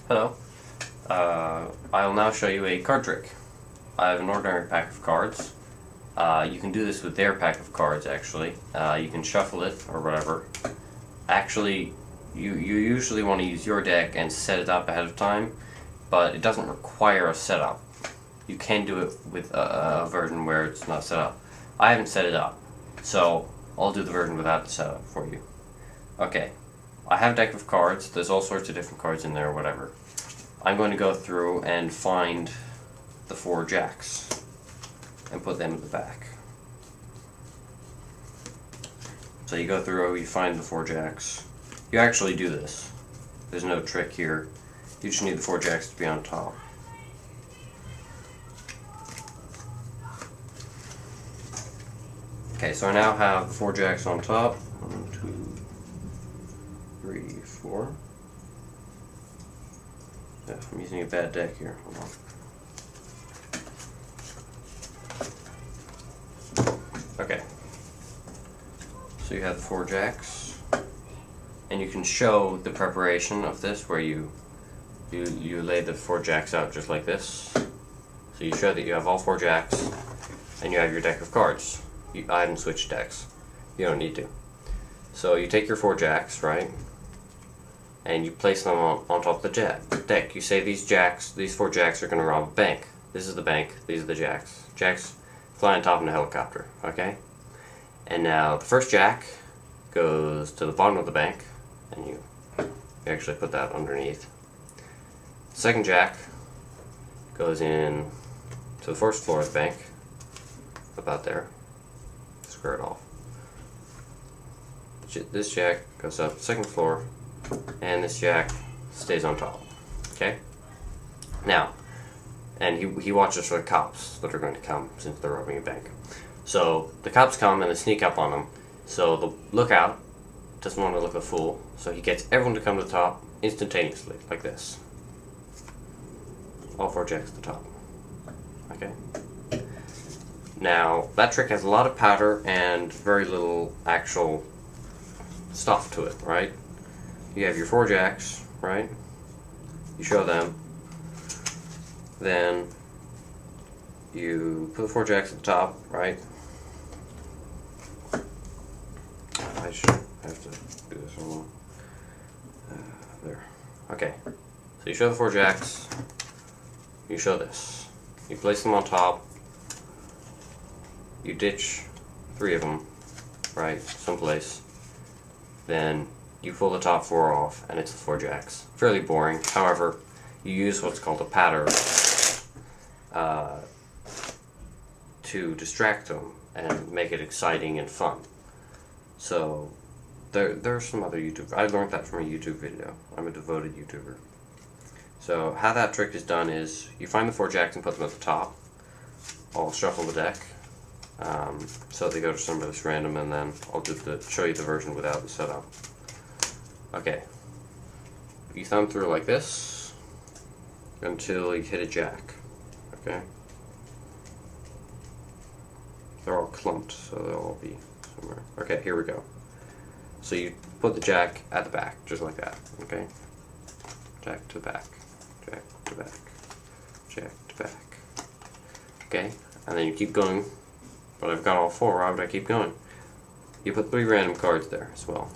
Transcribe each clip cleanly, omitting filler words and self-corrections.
Hello. I will now show you a card trick. I have an ordinary pack of cards. You can do this with their pack of cards, actually. You can shuffle it or whatever. Actually, you usually want to use your deck and set it up ahead of time, but it doesn't require a setup. You can do it with a version where it's not set up. I haven't set it up, so I'll do the version without the setup for you. Okay. I have a deck of cards. There's all sorts of different cards in there or whatever. I'm going to go through and find the 4 jacks and put them at the back. So you go through, you find the 4 jacks. You actually do this. There's no trick here. You just need the 4 jacks to be on top. Okay, so I now have the 4 jacks on top. 1, 2, 3, 4. Yeah, I'm using a bad deck here. Hold on. Okay. So you have the 4 jacks, and you can show the preparation of this where you lay the 4 jacks out just like this. So you show that you have all 4 jacks, and you have your deck of cards. I haven't switched decks. You don't need to. So you take your 4 jacks, right? And you place them on top of the deck. You say these 4 jacks are going to rob a bank. This is the bank, these are the jacks. Jacks fly on top in a helicopter, okay? And now the first jack goes to the bottom of the bank, and you actually put that underneath. The second jack goes in to the first floor of the bank, about there. Square it off. This jack goes up the second floor, and this jack stays on top. Okay? Now, and he watches for the cops that are going to come since they're robbing a bank. So the cops come and they sneak up on him. So the lookout doesn't want to look a fool, so he gets everyone to come to the top instantaneously, like this. All 4 jacks at the top. Okay? Now, that trick has a lot of powder and very little actual stuff to it, right? You have your 4 jacks, right? You show them. Then you put the 4 jacks at the top, right? I should have to do this one. There. Okay. So you show the 4 jacks. You show this. You place them on top. You ditch 3 of them, right? Someplace. Then you pull the top 4 off, and it's the 4 jacks. Fairly boring. However, you use what's called a patter to distract them and make it exciting and fun. So there are some other YouTubers. I learned that from a YouTube video. I'm a devoted YouTuber. So how that trick is done is you find the 4 jacks and put them at the top. I'll shuffle the deck so they go to somebody that's random, and then I'll show you the version without the setup. Okay. You thumb through like this until you hit a jack. Okay? They're all clumped, so they'll all be somewhere. Okay, here we go. So you put the jack at the back, just like that. Okay? Jack to the back. Jack to back. Jack to back. Okay? And then you keep going. But I've got all 4. Why would I keep going? You put 3 random cards there as well.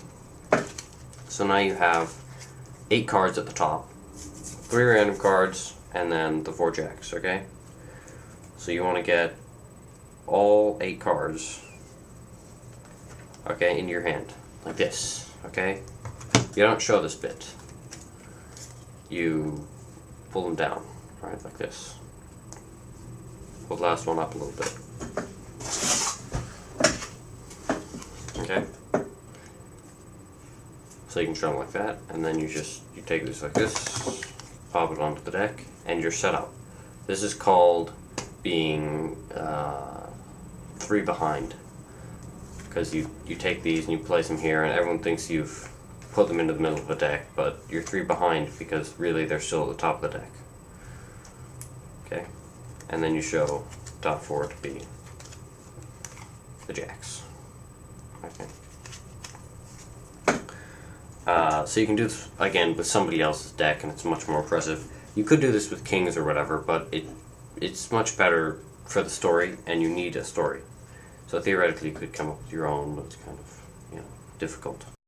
So now you have 8 cards at the top, 3 random cards, and then the 4 jacks, okay? So you want to get all 8 cards, okay, in your hand, like this, okay? You don't show this bit. You pull them down, right, like this. Pull the last one up a little bit. Okay? So you can show them like that, and then you take this like this, pop it onto the deck, and you're set up. This is called being 3 behind, because you take these and you place them here, and everyone thinks you've put them into the middle of the deck, but you're 3 behind because really they're still at the top of the deck. Okay? And then you show top 4 to be the jacks. Okay. So you can do this again with somebody else's deck, and it's much more impressive. You could do this with kings or whatever, but it's much better for the story, and you need a story. So theoretically, you could come up with your own, but it's kind of difficult.